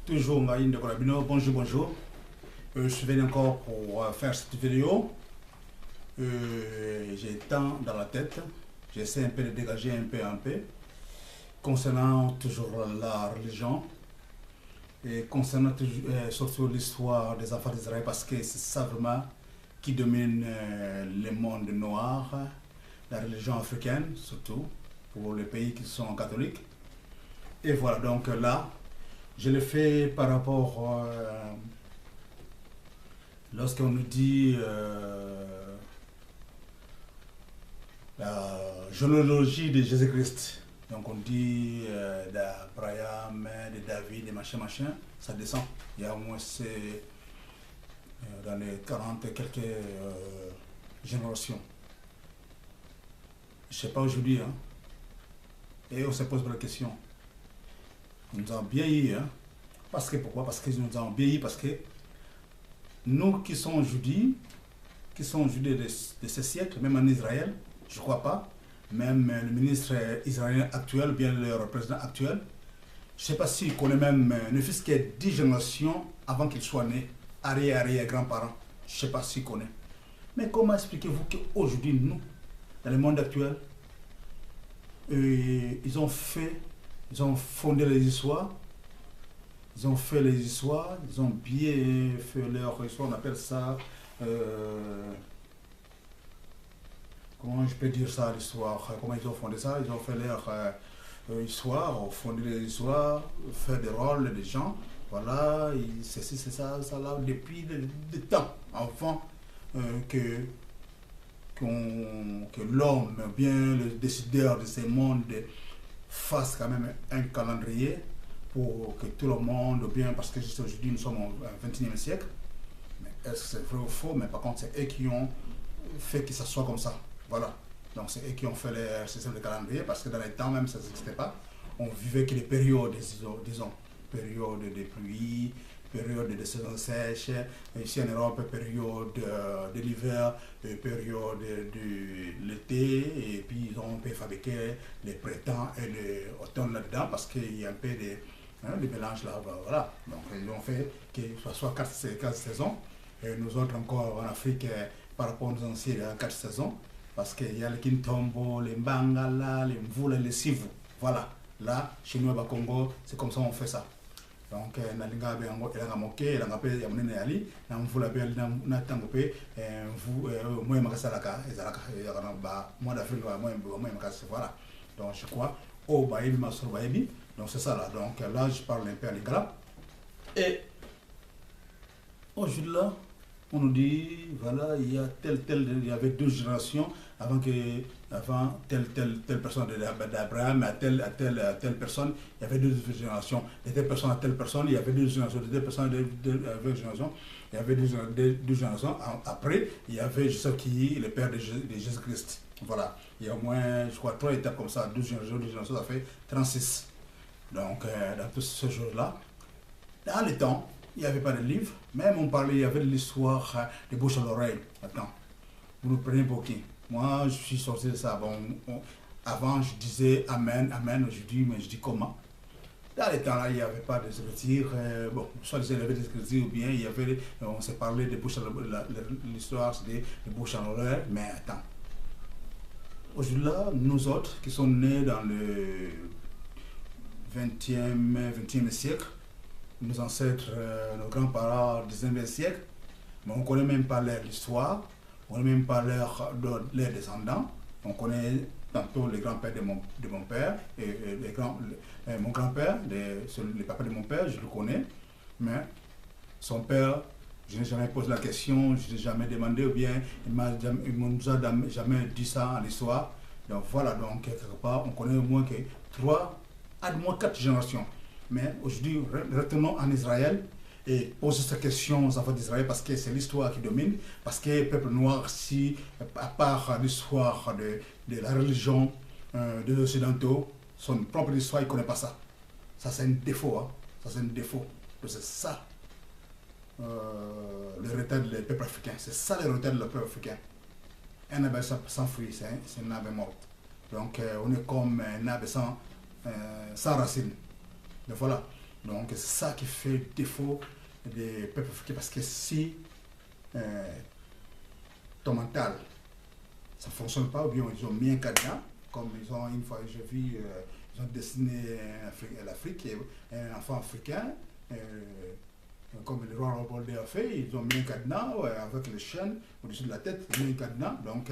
Toujours Maïn de Colabino, bonjour, bonjour. Je suis venu encore pour faire cette vidéo. J'ai tant dans la tête, j'essaie un peu de dégager un peu, concernant toujours la religion et concernant surtout l'histoire des enfants d'Israël parce que c'est ça vraiment qui domine le monde noir, la religion africaine surtout, pour les pays qui sont catholiques. Et voilà, donc là, je le fais par rapport, lorsqu'on nous dit la généalogie de Jésus-Christ. Donc on dit d'Abraham, de David, et machin, machin, ça descend. Il y a au moins dans les 40 et quelques générations. Je ne sais pas aujourd'hui, hein. Et on se pose la question. Ils nous ont bien eu, hein. Parce que pourquoi? Parce qu'ils nous ont vieilli, parce que nous qui sommes juifs, de ce siècle, même en Israël, je ne crois pas, même le ministre israélien actuel, ou bien le représentant actuel, je ne sais pas s'il connaît même, ne fût-ce que 10 générations avant qu'il soit né, arrière-grands-parents, je ne sais pas s'il connaît. Mais comment expliquez-vous qu'aujourd'hui, nous, dans le monde actuel, ils ont fondé les histoires, ils ont fait les histoires, ils ont bien fait leur histoire, on appelle ça, comment je peux dire ça, l'histoire, comment ils ont fondé ça, ils ont fait leur histoire, fondé les histoires, fait des rôles des gens, voilà, c'est ça, là, depuis le temps, avant que l'homme, bien le décideur de ce monde, fasse quand même un calendrier pour que tout le monde, bien, parce que aujourd'hui nous sommes au XXIe siècle, mais est-ce que c'est vrai ou faux? Mais par contre, c'est eux qui ont fait que ça soit comme ça. Voilà. Donc c'est eux qui ont fait le système de calendrier, parce que dans les temps même, ça n'existait pas. On vivait que les périodes, disons, période de pluie, période de saison sèche, ici en Europe, période de l'hiver, période de l'été, et puis ils ont un peu fabriqué les printemps et l'automne là-dedans, parce qu'il y a un peu de mélange là, voilà. Donc ils ont fait que ce soit 4 saisons, et nous autres encore en Afrique, par rapport aux anciens, il y a 4 saisons, parce qu'il y a le Kintombo, les Mbangala, les Mvula, les Sivu, voilà. Là, chez nous, au Congo, c'est comme ça on fait ça. Donc nalinga be yango elanga moke elanga pe ya munene yali na mvula be na tango pe moye makasalaka ezalaka yakana ba mois d'avril ba moye makasa, voilà. Donc je crois au baïbi masoro baïbi, donc c'est ça là. Donc là je parle un peu à l'ingala et aujourd'hui là on nous dit voilà, il y a il y avait 2 générations avant telle personne d'Abraham à telle personne, il y avait 2 générations, de telle personne à telle personne, il y avait 2 générations, de telle personne à 2 générations, il y avait 2 générations. Après, il y avait Joseph qui est le père de Jésus-Christ. Voilà, il y a au moins, je crois, 3 étapes comme ça, 2 générations, ça fait 36. Donc, dans tous ces jours-là, dans le temps, il n'y avait pas de livre, même on parlait, il y avait de l'histoire de bouche à l'oreille. Attends, vous nous prenez pour qui? Moi, je suis sorti de ça. Bon, avant, je disais Amen, Amen, aujourd'hui, mais je dis comment? Dans les temps-là, il n'y avait pas de écritures. Bon, soit il y avait des écritures, ou bien il y avait, on s'est parlé de bouche à l'histoire, c'était de bouche à l'oreille, mais attends. Aujourd'hui, là, nous autres, qui sommes nés dans le 20e siècle, nos ancêtres, nos grands-parents du 19e siècle, mais on ne connaît même pas leur histoire, on ne connaît même pas leurs descendants, on connaît tantôt les grands-pères de mon père, et mon grand-père, le papa de mon père, je le connais, mais son père, je n'ai jamais posé la question, je n'ai jamais demandé, ou bien il ne nous a jamais dit ça en histoire. Donc voilà, donc quelque part, on connaît au moins que 3, à moins 4 générations. Mais aujourd'hui, retournons en Israël et posons cette question aux enfants d'Israël parce que c'est l'histoire qui domine, parce que le peuple noir, si, à part l'histoire de la religion des Occidentaux, son propre histoire, il ne connaît pas ça. Ça, c'est un défaut. Hein. Ça, c'est un défaut. C'est ça, le retard du peuple africain. C'est ça le retard du peuple africain. Un abeille sans fruit, c'est une abeille morte. Donc, on est comme un abeille sans racine. Donc voilà. Donc c'est ça qui fait défaut des peuples africains. Parce que si ton mental, ça ne fonctionne pas, ou bien ils ont mis un cadenas, comme ils ont une fois, j'ai vu, ils ont dessiné l'Afrique, un enfant africain, comme le roi Robolde a fait, ils ont mis un cadenas avec les chaînes au-dessus de la tête, ils ont mis un cadenas. Donc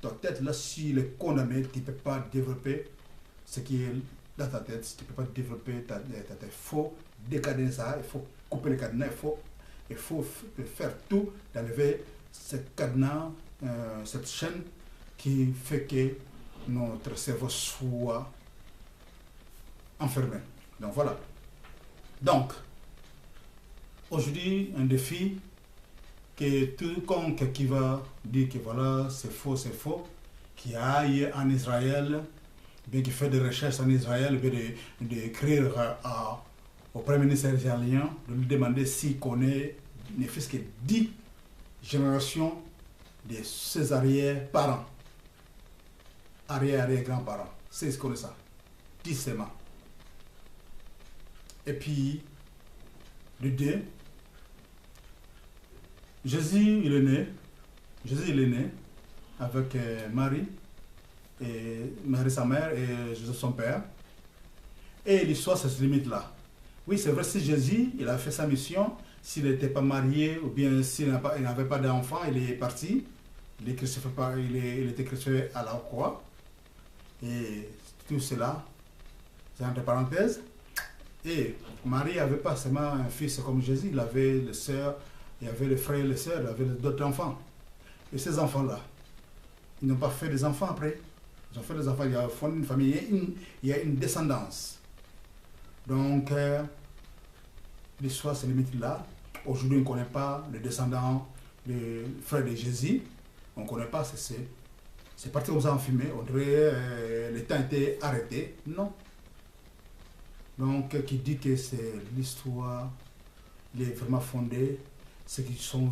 ta tête, là, s'il est condamné, tu ne peux pas développer ce qui est dans ta tête, tu ne peux pas développer ta tête. Il faut décadener ça, il faut couper le cadenas, il faut faire tout d'enlever ce cadenas, cette chaîne qui fait que notre cerveau soit enfermé. Donc voilà. Donc, aujourd'hui, un défi que tout compte qui va dire que voilà, c'est faux, qui aille en Israël, bien qu'il fait des recherches en Israël, bien d'écrire au Premier ministre israélien, de lui demander s'il connaît ne fût-ce que 10 générations de ses arrière-parents, arrière-grands-parents. C'est ce qu'on connaît ça. 10 seulement. Et puis, le 2, Jésus, il est né avec Marie, et Marie sa mère et Joseph son père. Et l'histoire, ça se limite là. Oui, c'est vrai, si Jésus, il a fait sa mission, s'il n'était pas marié, ou bien s'il n'avait pas d'enfant, il est parti, il était crucifié à la croix. Et tout cela, c'est entre parenthèses. Et Marie n'avait pas seulement un fils comme Jésus, il avait les sœurs, il y avait les frères et les sœurs, il avait d'autres enfants. Et ces enfants-là, ils n'ont pas fait des enfants après. Ils ont fait des enfants, il y a fondé une famille, il y a une descendance. Donc, l'histoire se limite là. Aujourd'hui, on ne connaît pas les descendants, les frères de Jésus. On ne connaît pas, c'est parti comme ça en fumée. On dirait le temps était arrêté. Non. Donc, qui dit que c'est l'histoire, il est vraiment fondé, ceux qui sont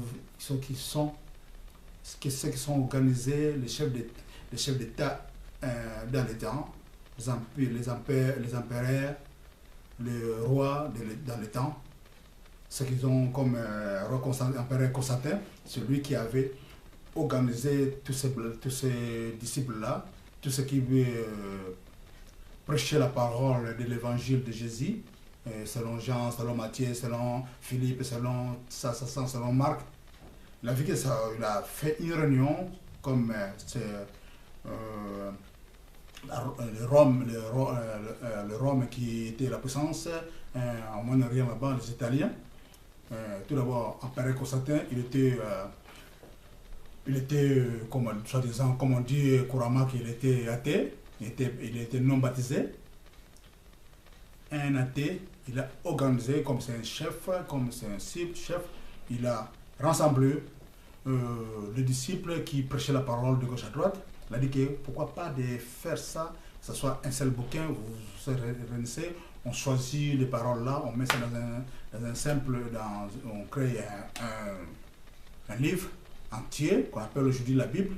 organisés, les chefs d'État dans les temps, les empereurs, le roi dans le temps, ceux qui ont comme empereur Constantin, celui qui avait organisé tous ces disciples-là, tous ceux qui prêchaient la parole de l'évangile de Jésus, selon Jean, selon Matthieu, selon Philippe, selon Marc. Il a fait une réunion comme le Rome qui était la puissance, en Moyen-Orient là-bas, les Italiens. Tout d'abord, empereur Constantin, il était soi-disant, comme on dit couramment, qu'il était athée, il était non baptisé. Un athée, il a organisé, comme c'est un chef, il a rassemblé les disciples qui prêchaient la parole de gauche à droite. Il a dit que pourquoi pas de faire ça, que ce soit un seul bouquin, vous vous réunissez, on choisit les paroles là, on met ça dans un simple, on crée un livre entier qu'on appelle aujourd'hui la Bible.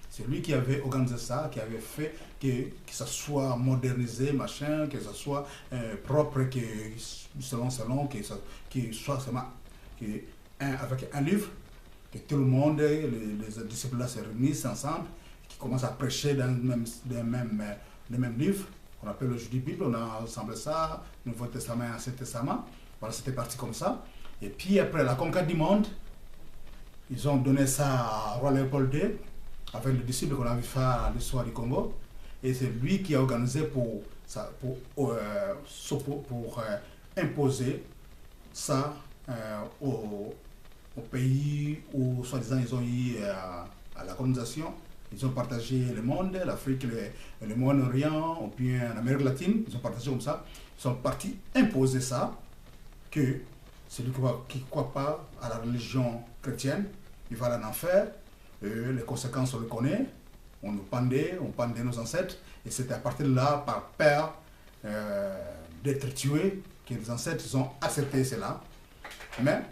C'est lui qui avait organisé ça, qui avait fait que ça soit modernisé, machin, que ça soit propre, que selon, qu'il soit seulement avec un livre, que tout le monde, les disciples là se réunissent ensemble, qui commencent à prêcher dans le même livre, qu'on appelle aujourd'hui Bible. On a ensemble ça, Nouveau Testament et Ancien Testament. Voilà, c'était parti comme ça. Et puis après la conquête du monde, ils ont donné ça à Roi Léopold II, avec le disciple qu'on avait fait à l'histoire du Congo. Et c'est lui qui a organisé pour imposer ça au pays où, soi-disant, ils ont eu à la colonisation. Ils ont partagé le monde, l'Afrique, le Moyen-Orient, ou bien l'Amérique latine. Ils ont partagé comme ça. Ils sont partis imposer ça, que celui qui ne croit pas à la religion chrétienne, il va en enfer. Les conséquences, on le connaît. On nous pendait, on pendait nos ancêtres. Et c'est à partir de là, par peur d'être tués, que les ancêtres ont accepté cela. Mais,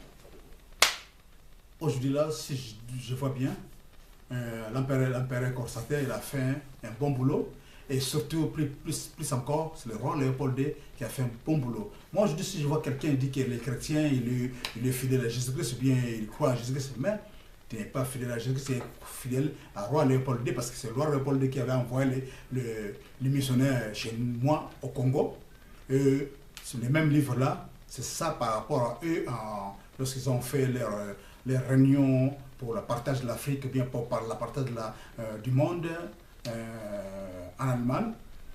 aujourd'hui là, si je vois bien, l'empereur Constantin, il a fait un bon boulot. Et surtout, plus encore, c'est le roi Léopold II qui a fait un bon boulot. Moi, je dis, si je vois quelqu'un dire qu'il est chrétien, il est fidèle à Jésus-Christ, ou bien il croit à Jésus-Christ, mais tu n'es pas fidèle à Jésus-Christ, tu es fidèle à roi Léopold II, parce que c'est le roi Léopold II qui avait envoyé les missionnaires chez moi au Congo. Et sur les mêmes livres-là, c'est ça par rapport à eux, lorsqu'ils ont fait les réunions pour le partage de l'Afrique, bien pour le partage du monde en Allemagne.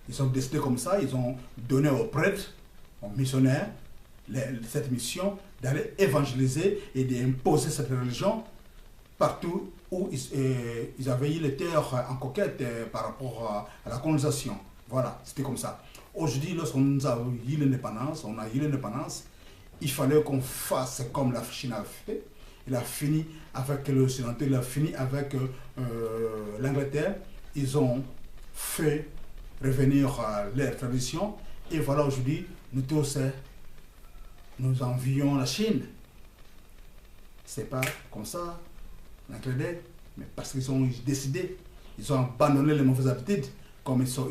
Ils ont décidé comme ça, ils ont donné aux prêtres, aux missionnaires, cette mission d'aller évangéliser et d'imposer cette religion partout où ils avaient eu les terres en conquête par rapport à la colonisation. Voilà, c'était comme ça. Aujourd'hui, lorsqu'on a eu l'indépendance, il fallait qu'on fasse comme la Chine a fait. Il a fini avec l'Occident, il a fini avec l'Angleterre. Ils ont fait revenir leur tradition. Et voilà, aujourd'hui, nous tous, nous envions la Chine. C'est pas comme ça, l'Angleterre, mais parce qu'ils ont décidé, ils ont abandonné les mauvaises habitudes, comme ils ont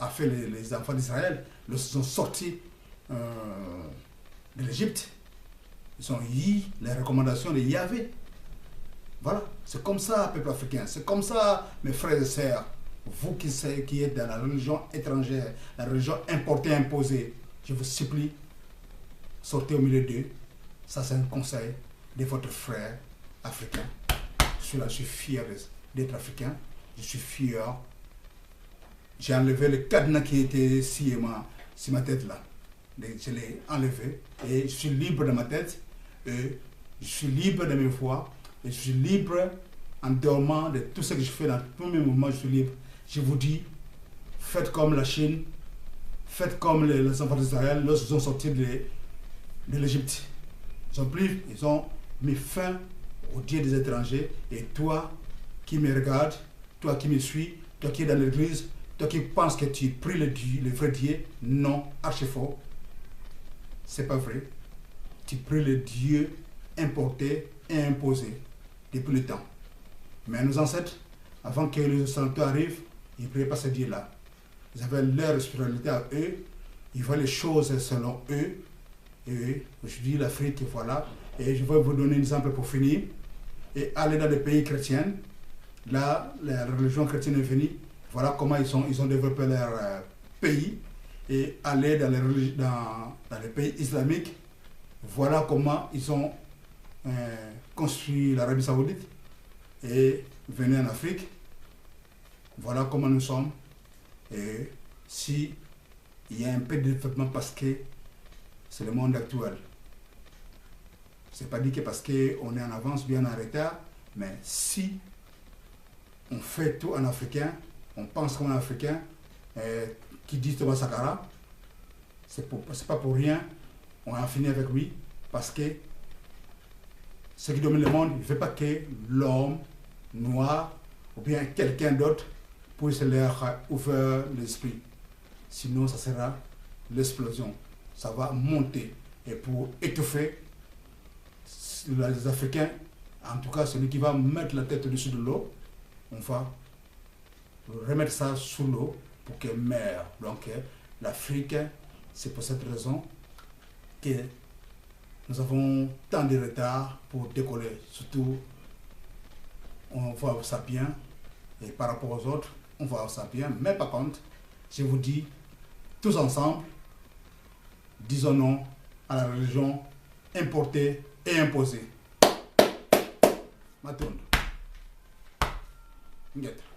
fait les enfants d'Israël, lorsqu'ils sont sortis de l'Égypte. Ils ont eu les recommandations de Yahvé. Voilà, c'est comme ça, peuple africain. C'est comme ça, mes frères et sœurs. Vous qui êtes dans la religion étrangère, la religion importée, imposée, je vous supplie, sortez au milieu d'eux. Ça, c'est un conseil de votre frère africain. Je suis fier d'être africain. Je suis fier. J'ai enlevé le cadenas qui était sur ma tête là. Je l'ai enlevé et je suis libre de ma tête, et je suis libre de mes voix, et je suis libre en dormant de tout ce que je fais dans tous mes mouvements, je suis libre. Je vous dis, faites comme la Chine, faites comme les enfants d'Israël lorsqu'ils ont sorti de l'Égypte. Ils ont mis fin au Dieu des étrangers, et toi qui me regardes, toi qui me suis, toi qui es dans l'église, toi qui penses que tu pries le vrai Dieu, non, archi faux. C'est pas vrai. Tu pries le Dieu importé et imposé depuis le temps. Mais nos ancêtres, avant que les Occidentaux arrivent, ils ne priaient pas ce Dieu-là. Ils avaient leur spiritualité à eux, ils voient les choses selon eux. Et aujourd'hui, l'Afrique, voilà. Et je vais vous donner un exemple pour finir. Et aller dans les pays chrétiens, là, la religion chrétienne est venue. Voilà comment ils ont développé leur pays. Et aller dans les pays islamiques, voilà comment ils ont construit l'Arabie Saoudite et venir en Afrique. Voilà comment nous sommes. Et si il y a un peu de développement parce que c'est le monde actuel. C'est pas dit que parce qu'on est en avance, bien en retard, mais si on fait tout en africain, on pense comme un africain, qui dit Thomas Sankara, c'est pas pour rien, on a fini avec lui, parce que ce qui domine le monde, il ne fait pas que l'homme noir ou bien quelqu'un d'autre puisse leur ouvrir l'esprit. Sinon, ça sera l'explosion. Ça va monter. Et pour étouffer les Africains, en tout cas celui qui va mettre la tête au-dessus de l'eau, on va remettre ça sous l'eau pour qu'elle meure. Donc l'Afrique, c'est pour cette raison que nous avons tant de retard pour décoller. Surtout, on voit ça bien, et par rapport aux autres, on voit ça bien. Mais par contre, je vous dis, tous ensemble, disons non à la religion importée et imposée. Matondo. Ngeta.